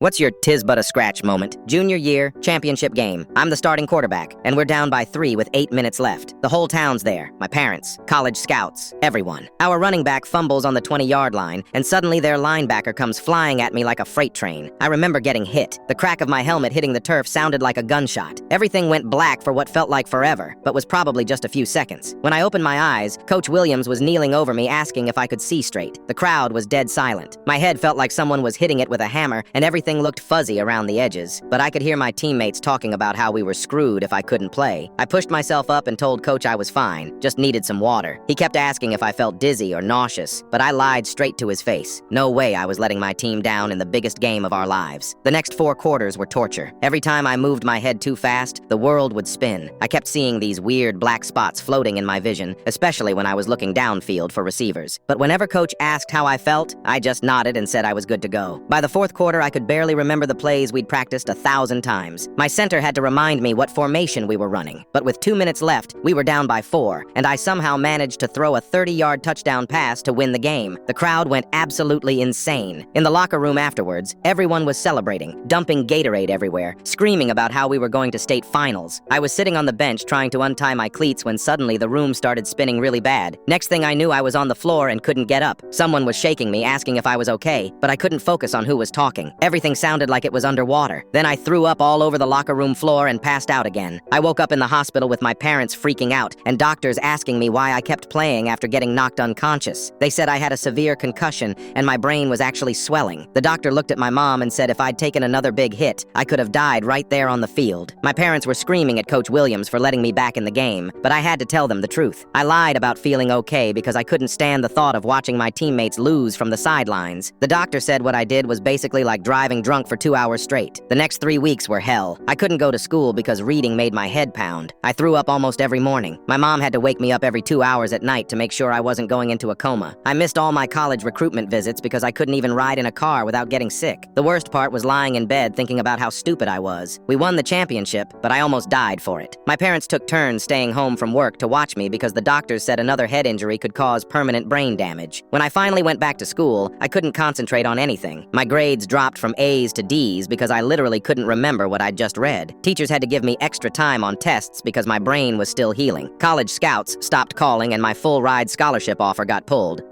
What's your tis but a scratch moment? Junior year, championship game. I'm the starting quarterback, and we're down by 3 with 8 minutes left. The whole town's there. My parents, college scouts, everyone. Our running back fumbles on the 20-yard line, and suddenly their linebacker comes flying at me like a freight train. I remember getting hit. The crack of my helmet hitting the turf sounded like a gunshot. Everything went black for what felt like forever, but was probably just a few seconds. When I opened my eyes, Coach Williams was kneeling over me asking if I could see straight. The crowd was dead silent. My head felt like someone was hitting it with a hammer, and everything looked fuzzy around the edges, but I could hear my teammates talking about how we were screwed if I couldn't play. I pushed myself up and told Coach I was fine, just needed some water. He kept asking if I felt dizzy or nauseous, but I lied straight to his face. No way I was letting my team down in the biggest game of our lives. The next 4 quarters were torture. Every time I moved my head too fast, the world would spin. I kept seeing these weird black spots floating in my vision, especially when I was looking downfield for receivers. But whenever Coach asked how I felt, I just nodded and said I was good to go. By the 4th quarter, I could barely remember the plays we'd practiced 1,000 times. My center had to remind me what formation we were running. But with 2 minutes left, we were down by 4, and I somehow managed to throw a 30-yard touchdown pass to win the game. The crowd went absolutely insane. In the locker room afterwards, everyone was celebrating, dumping Gatorade everywhere, screaming about how we were going to state finals. I was sitting on the bench trying to untie my cleats when suddenly the room started spinning really bad. Next thing I knew, I was on the floor and couldn't get up. Someone was shaking me, asking if I was okay, but I couldn't focus on who was talking. Everything sounded like it was underwater. Then I threw up all over the locker room floor and passed out again. I woke up in the hospital with my parents freaking out and doctors asking me why I kept playing after getting knocked unconscious. They said I had a severe concussion and my brain was actually swelling. The doctor looked at my mom and said if I'd taken another big hit, I could have died right there on the field. My parents were screaming at Coach Williams for letting me back in the game, but I had to tell them the truth. I lied about feeling okay because I couldn't stand the thought of watching my teammates lose from the sidelines. The doctor said what I did was basically like driving drunk for 2 hours straight. The next 3 weeks were hell. I couldn't go to school because reading made my head pound. I threw up almost every morning. My mom had to wake me up every 2 hours at night to make sure I wasn't going into a coma. I missed all my college recruitment visits because I couldn't even ride in a car without getting sick. The worst part was lying in bed thinking about how stupid I was. We won the championship, but I almost died for it. My parents took turns staying home from work to watch me because the doctors said another head injury could cause permanent brain damage. When I finally went back to school, I couldn't concentrate on anything. My grades dropped from A's to D's because I literally couldn't remember what I'd just read. Teachers had to give me extra time on tests because my brain was still healing. College scouts stopped calling and my full ride scholarship offer got pulled.